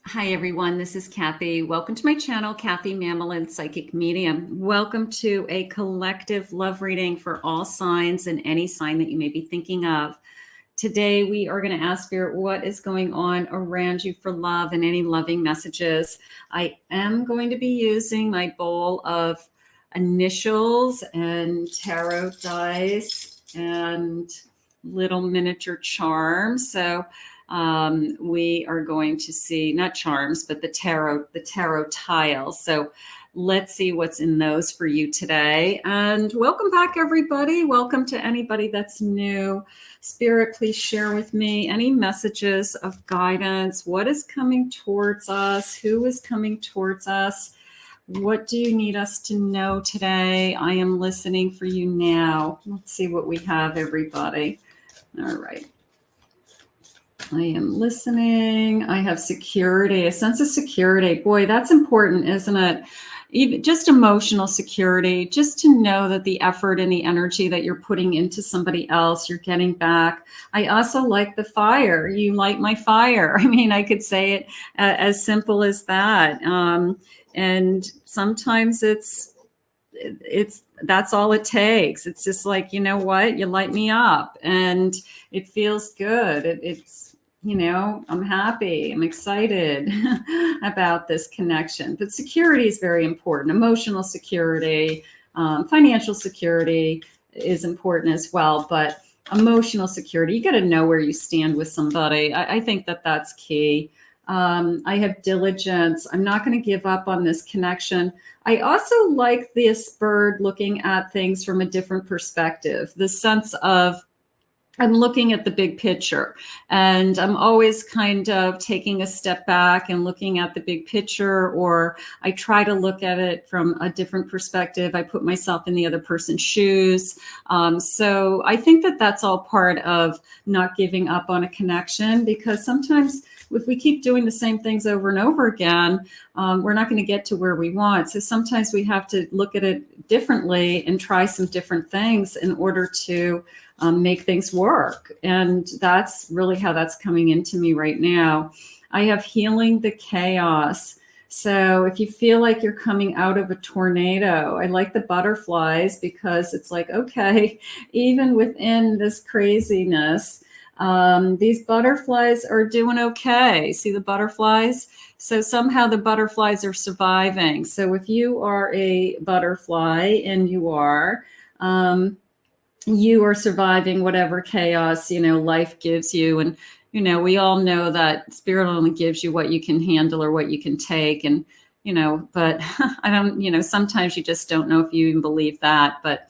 Hi, everyone. This is Kathy. Welcome to my channel, Kathy Mamelin, Psychic Medium. Welcome to a collective love reading for all signs and any sign that you may be thinking of. Today, we are going to ask Spirit what is going on around you for love and any loving messages. I am going to be using my bowl of initials and tarot dice and little miniature charms. So we are going to see not charms, but the tarot tiles. So let's see what's in those for you today. And welcome back, everybody. Welcome to anybody that's new. Spirit, please share with me any messages of guidance. What is coming towards us? Who is coming towards us? What do you need us to know today? I am listening for you now. Let's see what we have, everybody. All right. I am listening. I have security, a sense of security. Boy, that's important, isn't it? Even just emotional security, just to know that the effort and the energy that you're putting into somebody else, you're getting back. I also like the fire. You light my fire. I mean, I could say it as simple as that. And sometimes it's that's all it takes. It's just like, you know what, you light me up and it feels good. It's, you know, I'm happy, I'm excited about this connection. But security is very important. Emotional security, financial security is important as well. But emotional security, you got to know where you stand with somebody. I think that that's key. I have diligence. I'm not going to give up on this connection. I also like this bird looking at things from a different perspective, the sense of I'm looking at the big picture, and I'm always kind of taking a step back and looking at the big picture, or I try to look at it from a different perspective. I put myself in the other person's shoes. So I think that that's all part of not giving up on a connection, because sometimes if we keep doing the same things over and over again, we're not going to get to where we want. So sometimes we have to look at it differently and try some different things in order to make things work. And that's really how that's coming into me right now. I have healing the chaos. So if you feel like you're coming out of a tornado, I like the butterflies, because it's like, okay, even within this craziness, these butterflies are doing okay. See the butterflies? So somehow the butterflies are surviving. So if you are a butterfly, and you are surviving whatever chaos, you know, life gives you. And, you know, we all know that spirit only gives you what you can handle or what you can take. And, you know, but I don't, you know, sometimes you just don't know if you even believe that. But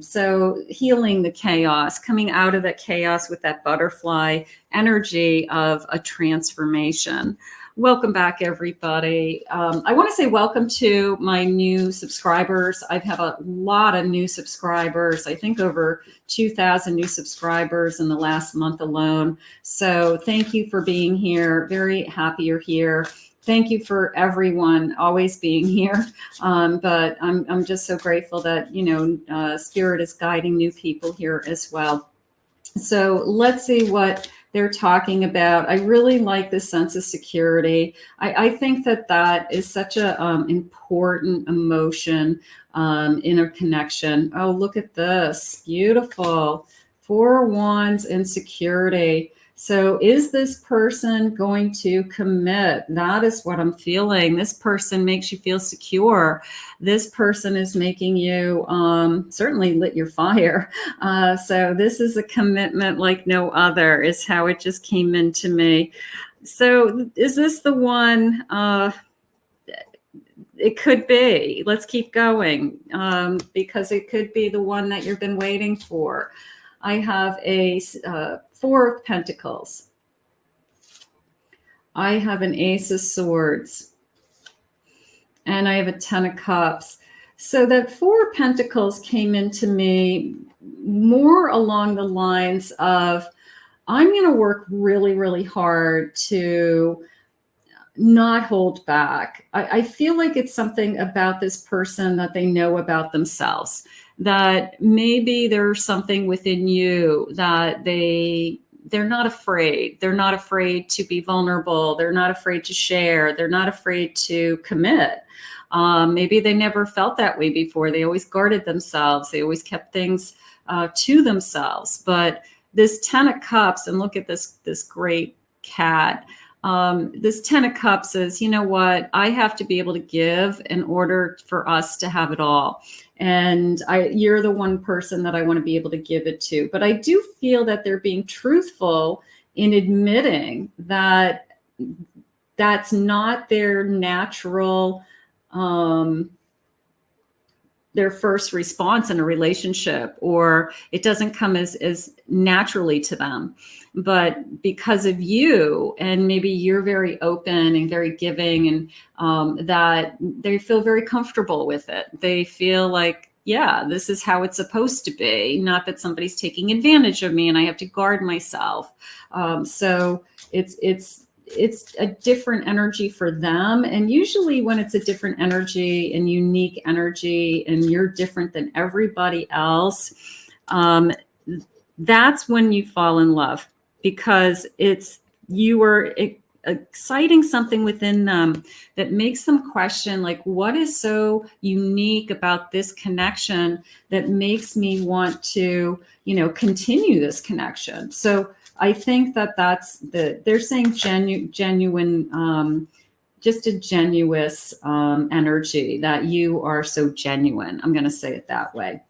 so healing the chaos, coming out of that chaos with that butterfly energy of a transformation. Welcome back, everybody. I want to say welcome to my new subscribers. I've had a lot of new subscribers. I think over 2,000 new subscribers in the last month alone. So thank you for being here. Very happy you're here. Thank you for everyone always being here. But I'm just so grateful that, you know, Spirit is guiding new people here as well. So let's see what they're talking about. I really like this sense of security. I think that that is such a important emotion in a connection. Oh, look at this. Beautiful. 4 of Wands and security. So is this person going to commit? That is what I'm feeling. This person makes you feel secure. This person is making you certainly lit your fire. So this is a commitment like no other, is how it just came into me. So is this the one? It could be. Let's keep going, because it could be the one that you've been waiting for. I have a 4 of Pentacles. I have an Ace of Swords. And I have a 10 of Cups. So that 4 of Pentacles came into me more along the lines of, I'm going to work really, really hard to not hold back. I feel like it's something about this person that they know about themselves, that maybe there's something within you that they they're not afraid. They're not afraid to be vulnerable. They're not afraid to share. They're not afraid to commit. Maybe they never felt that way before. They always guarded themselves. They always kept things to themselves. But this 10 of Cups, and look at this great cat. This 10 of Cups is, you know what? I have to be able to give in order for us to have it all. And you're the one person that I want to be able to give it to. But I do feel that they're being truthful in admitting that that's not their natural, their first response in a relationship, or it doesn't come as naturally to them. But because of you, and maybe you're very open and very giving, and that they feel very comfortable with it. They feel like, yeah, this is how it's supposed to be. Not that somebody's taking advantage of me and I have to guard myself. So it's a different energy for them. And usually when it's a different energy and unique energy, and you're different than everybody else, that's when you fall in love, because you are exciting something within them that makes them question, like, what is so unique about this connection that makes me want to, continue this connection? So I think that they're saying genuine, just a genuine energy, that you are so genuine. I'm going to say it that way.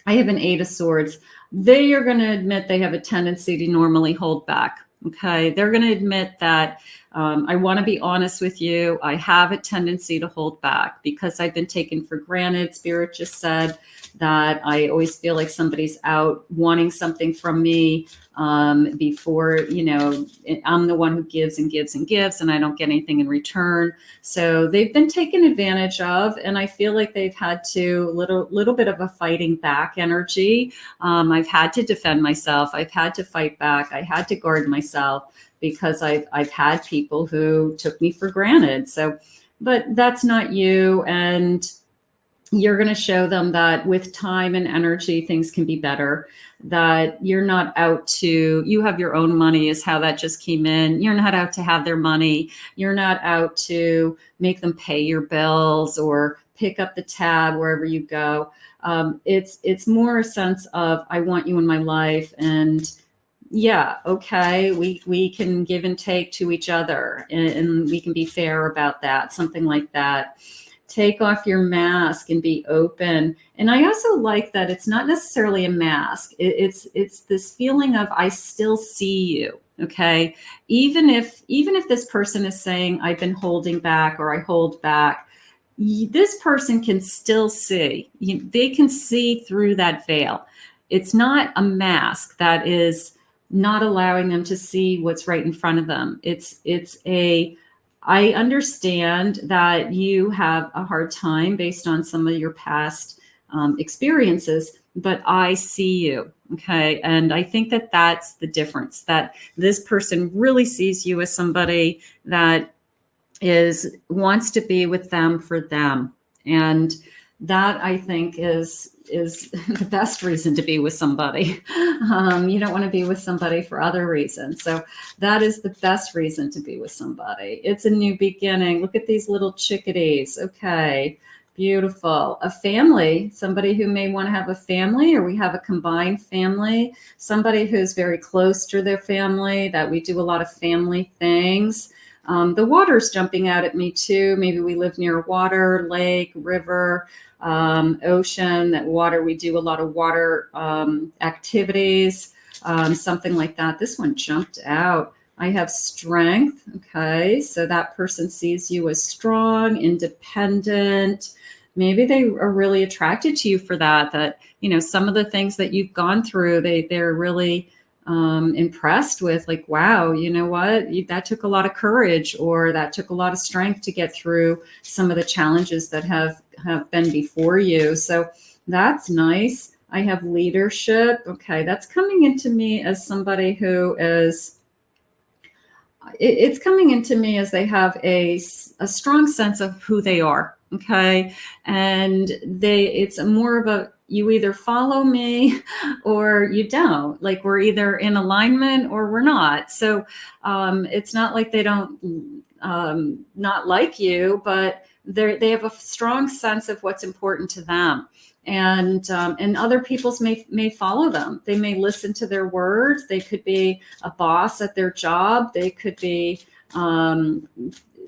I have an 8 of Swords. They are going to admit they have a tendency to normally hold back. Okay. They're going to admit that I want to be honest with you. I have a tendency to hold back because I've been taken for granted. Spirit just said that I always feel like somebody's out wanting something from me before, I'm the one who gives and gives and gives, and I don't get anything in return. So they've been taken advantage of, and I feel like they've had to little bit of a fighting back energy. I've had to defend myself. I've had to fight back. I had to guard myself because I've had people who took me for granted. So, but that's not you. And you're going to show them that with time and energy, things can be better, that you're not out to, you have your own money is how that just came in. You're not out to have their money. You're not out to make them pay your bills or pick up the tab wherever you go. It's more a sense of, I want you in my life, and yeah, okay, we can give and take to each other, and we can be fair about that, something like that. Take off your mask and be open. And I also like that it's not necessarily a mask. It's this feeling of, I still see you. Okay. Even if this person is saying, I've been holding back, or I hold back, this person can still see. They can see through that veil. It's not a mask that is not allowing them to see what's right in front of them. I understand that you have a hard time based on some of your past experiences, but I see you. Okay. And I think that that's the difference, that this person really sees you as somebody that wants to be with them for them. And that, I think, is the best reason to be with somebody. You don't want to be with somebody for other reasons. So that is the best reason to be with somebody. It's a new beginning. Look at these little chickadees. Okay, beautiful. A family, somebody who may want to have a family, or we have a combined family, somebody who's very close to their family, that we do a lot of family things. The water's jumping out at me too. Maybe we live near water, lake, river, ocean. That water, we do a lot of water activities, something like that. This one jumped out. I have strength. Okay, so that person sees you as strong, independent. Maybe they are really attracted to you for that, some of the things that you've gone through, they're really impressed with, like, wow, you know what, that took a lot of courage, or that took a lot of strength to get through some of the challenges that have been before you. So that's nice. I have leadership. Okay, that's coming into me as somebody who is, it's coming into me as they have a strong sense of who they are. Okay. And it's more of you either follow me or you don't. Like, we're either in alignment or we're not. So it's not like they don't not like you, but they have a strong sense of what's important to them. And other people's may follow them. They may listen to their words. They could be a boss at their job. They could be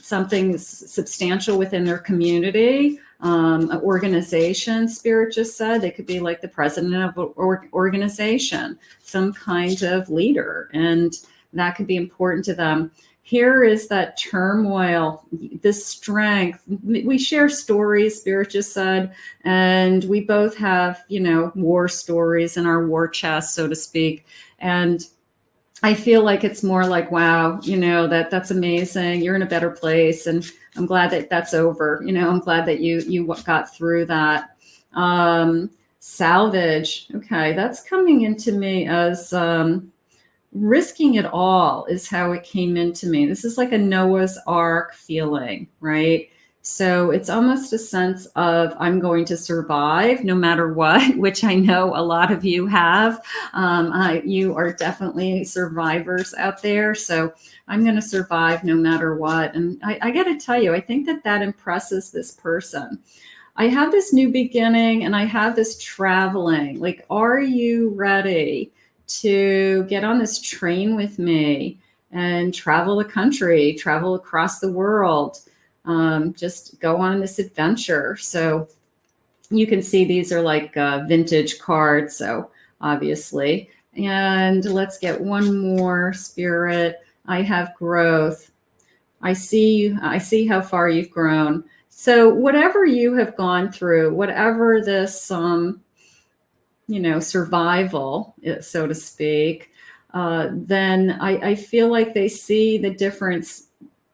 something substantial within their community, an organization. Spirit just said they could be like the president of an organization, some kind of leader, and that could be important to them. Here is that turmoil, this strength. We share stories, Spirit just said, and we both have, war stories in our war chest, so to speak. And I feel like it's more like, wow, that's amazing. You're in a better place. And I'm glad that that's over. I'm glad that you got through that. Salvage. Okay. That's coming into me as, risking it all is how it came into me. This is like a Noah's Ark feeling, right? So it's almost a sense of I'm going to survive no matter what, which I know a lot of you have. You are definitely survivors out there. So I'm going to survive no matter what. And I got to tell you, I think that impresses this person. I have this new beginning and I have this traveling. Like, are you ready to get on this train with me and travel the country, travel across the world, just go on this adventure? So you can see these are like vintage cards, so obviously. And let's get one more, Spirit. I have growth. I see how far you've grown. So whatever you have gone through, whatever this survival, so to speak, then I feel like they see the difference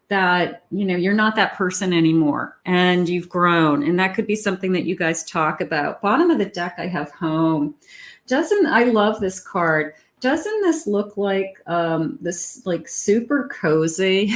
that, you're not that person anymore and you've grown. And that could be something that you guys talk about. Bottom of the deck, I have home. I love this card. Doesn't this look like this like super cozy,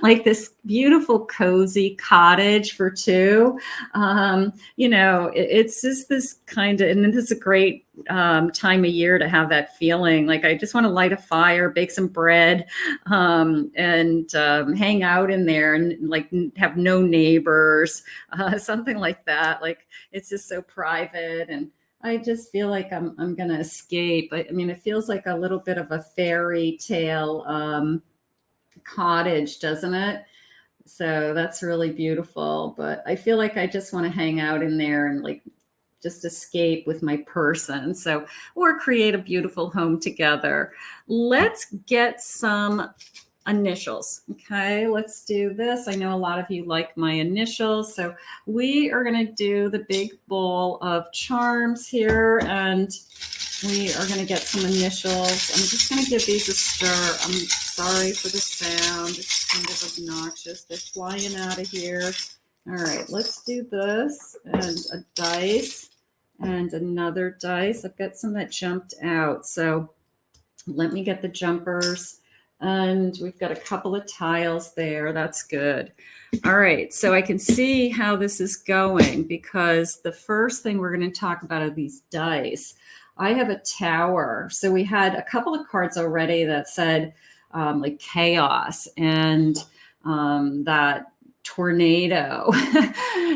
like this beautiful cozy cottage for two? It's just this kind of, and this is a great time of year to have that feeling. Like, I just want to light a fire, bake some bread, and hang out in there and like have no neighbors, something like that. Like, it's just so private, and I just feel like I'm going to escape. I mean, it feels like a little bit of a fairy tale cottage, doesn't it? So that's really beautiful. But I feel like I just want to hang out in there and like just escape with my person. So, or create a beautiful home together. Let's get some initials. Okay, let's do this. I know a lot of you like my initials. So we are going to do the big bowl of charms here, and we are going to get some initials. I'm just going to give these a stir. I'm sorry for the sound. It's kind of obnoxious. They're flying out of here. All right, let's do this, and a dice and another dice. I've got some that jumped out. So let me get the jumpers. And we've got a couple of tiles there. That's good. All right. So I can see how this is going, because the first thing we're going to talk about are these dice. I have a tower. So we had a couple of cards already that said like chaos and that tornado.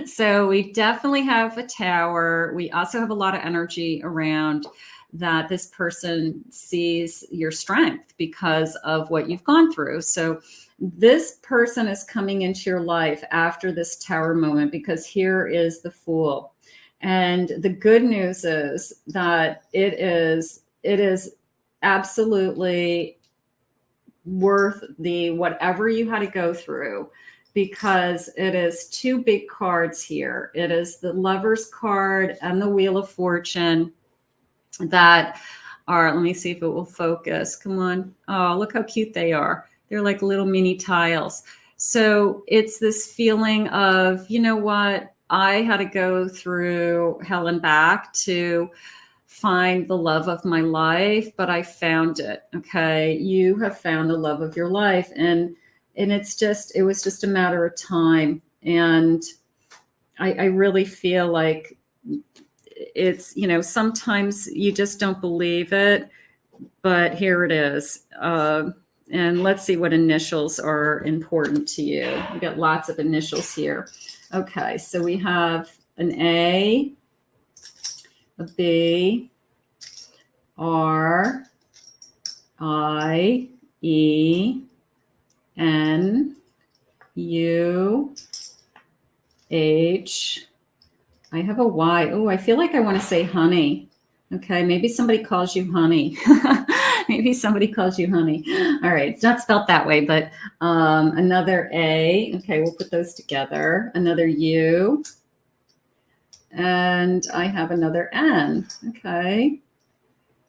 So we definitely have a tower. We also have a lot of energy around that this person sees your strength because of what you've gone through. So this person is coming into your life after this tower moment, because here is the Fool. And the good news is that it is absolutely worth the whatever you had to go through, because it is two big cards here. It is the Lover's card and the Wheel of Fortune that are, let me see if it will focus. Come on. Oh, look how cute they are. They're like little mini tiles. So it's this feeling of, you know what? I had to go through hell and back to find the love of my life, but I found it. Okay. You have found the love of your life. And it was just a matter of time. And I really feel like it's, you know, sometimes you just don't believe it, but here it is. And let's see what initials are important to you. We got lots of initials here. Okay, so we have an A, a B, R, I, E, N, U, H. I have a Y. Oh, I feel like I want to say honey. Okay, maybe somebody calls you honey. Maybe somebody calls you honey. All right, it's not spelled that way, but another A. Okay, we'll put those together. Another U. And I have another N. Okay.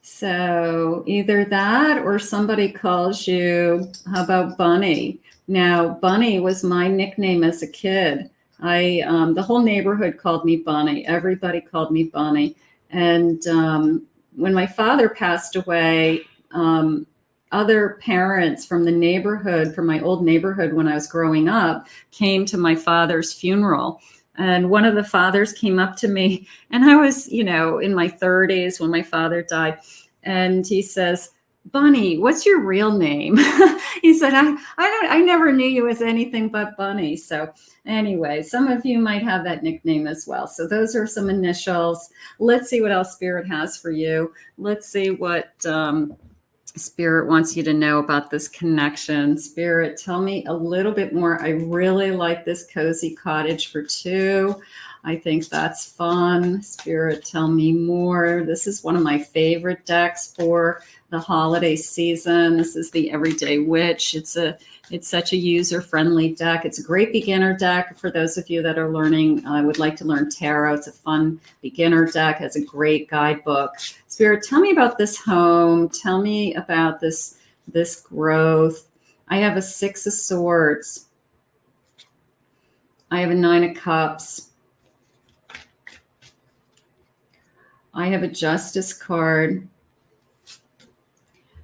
So either that or somebody calls you, how about Bunny? Now, Bunny was my nickname as a kid. The whole neighborhood called me Bunny. Everybody called me Bunny. And when my father passed away, other parents from the neighborhood, from my old neighborhood when I was growing up, came to my father's funeral. And one of the fathers came up to me, and I was, you know, in my 30s when my father died. And he says, Bunny, what's your real name? He said, I never knew you as anything but Bunny. So anyway, some of you might have that nickname as well. So those are some initials. Let's see what else Spirit has for you. Let's see what Spirit wants you to know about this connection. Spirit, tell me a little bit more. I really like this cozy cottage for two. I think that's fun. Spirit, tell me more. This is one of my favorite decks for the holiday season. This is the Everyday Witch. It's such a user-friendly deck. It's a great beginner deck for those of you that are learning, would like to learn tarot. It's a fun beginner deck. It's a great guidebook. Spirit, tell me about this home. Tell me about this growth. I have a Six of Swords. I have a Nine of Cups. I have a Justice card.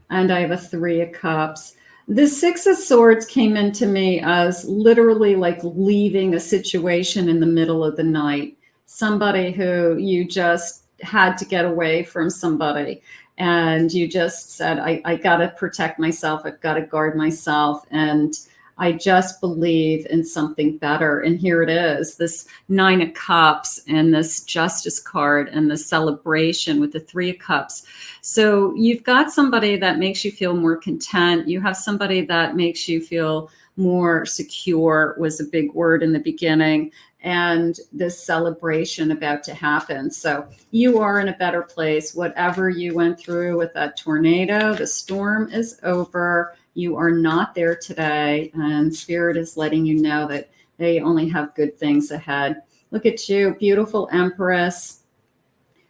And I have a Three of Cups. The Six of Swords came into me as literally like leaving a situation in the middle of the night. Somebody who you just had to get away from somebody. And you just said, I got to protect myself. I've got to guard myself. And I just believe in something better. And here it is, this Nine of Cups and this Justice card and the celebration with the Three of Cups. So you've got somebody that makes you feel more content. You have somebody that makes you feel more secure, was a big word in the beginning, and this celebration about to happen. So you are in a better place. Whatever you went through with that tornado, the storm is over. You are not there today, and Spirit is letting you know that they only have good things ahead. Look at you, beautiful Empress.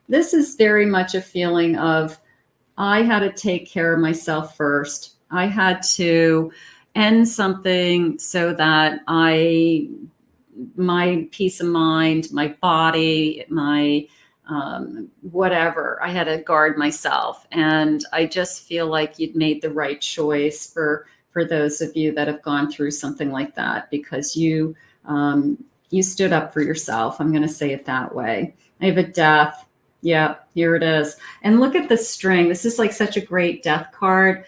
This is very much a feeling of, I had to take care of myself first. I had to end something so that my peace of mind, my body, my whatever, I had to guard myself. And I just feel like you'd made the right choice for those of you that have gone through something like that, because you stood up for yourself. I'm going to say it that way. I have a Death. Yeah, here it is. And look at the string. This is like such a great Death card.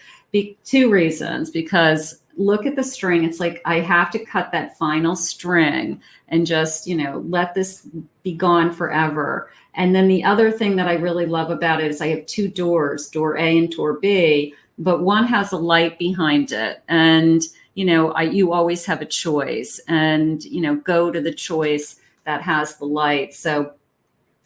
Two reasons, because look at the string. It's like, I have to cut that final string and just, you know, let this be gone forever. And then the other thing that I really love about it is I have two doors, door A and door B, but one has a light behind it. And, you know, you always have a choice, and, you know, go to the choice that has the light. So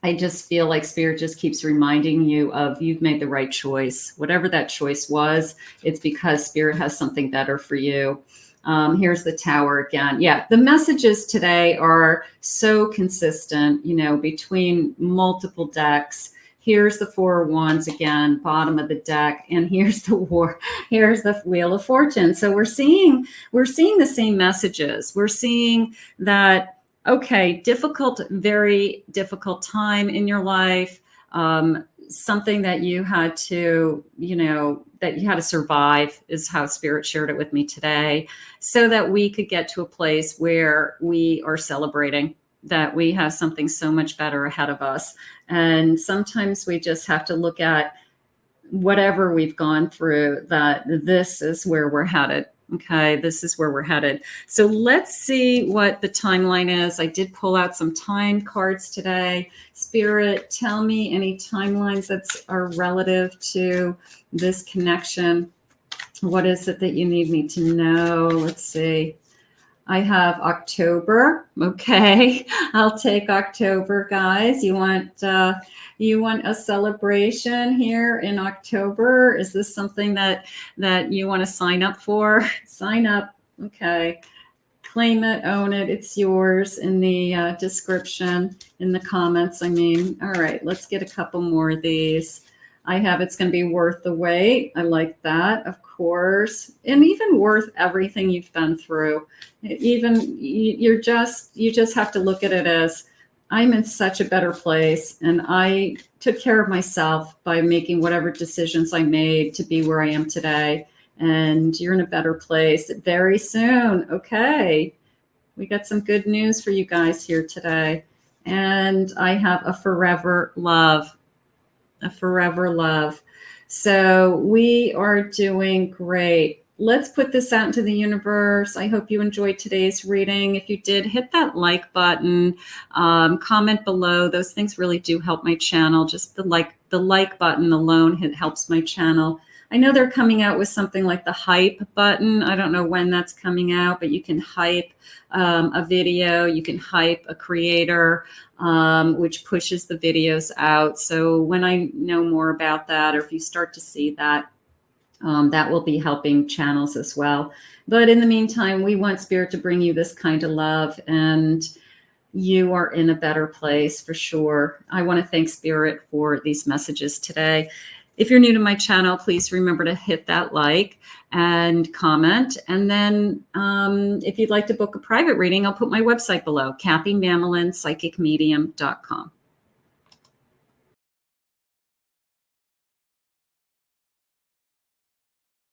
I just feel like Spirit just keeps reminding you of, you've made the right choice. Whatever that choice was, it's because Spirit has something better for you. Here's the Tower again. Yeah, the messages today are so consistent, you know, between multiple decks. Here's the Four of Wands again, bottom of the deck, and here's the Wheel of Fortune. So we're seeing the same messages. We're seeing that, okay, very difficult time in your life, something that you had to, you know, that you had to survive, is how Spirit shared it with me today, so that we could get to a place where we are celebrating. that we have something so much better ahead of us. And sometimes we just have to look at whatever we've gone through, that this is where we're headed. Okay, this is where we're headed. So let's see what the timeline is. I did pull out some time cards today. Spirit, tell me any timelines that are relative to this connection. What is it that you need me to know? Let's see. I have October. Okay, I'll take October, guys. You want a celebration here in October? Is this something that you want to sign up for? Sign up. Okay, claim it, own it. It's yours in the description, in the comments. I mean, all right. Let's get a couple more of these. I have it's going to be worth the wait. I like that, of course, and even worth everything you've been through. Even you just have to look at it as, I'm in such a better place, and I took care of myself by making whatever decisions I made to be where I am today. And you're in a better place very soon. Okay, we got some good news for you guys here today. And I have a forever love. A forever love. So we are doing great. Let's put this out into the universe. I hope you enjoyed today's reading. If you did, hit that like button, comment below. Those things really do help my channel. Just the like button alone helps my channel. I know they're coming out with something like the hype button. I don't know when that's coming out, but you can hype a video, you can hype a creator, which pushes the videos out. So when I know more about that, or if you start to see that, that will be helping channels as well. But in the meantime, we want Spirit to bring you this kind of love, and you are in a better place for sure. I want to thank Spirit for these messages today. If you're new to my channel, please remember to hit that like and comment. And then if you'd like to book a private reading, I'll put my website below, KathyMamolinsPsychicMedium.com.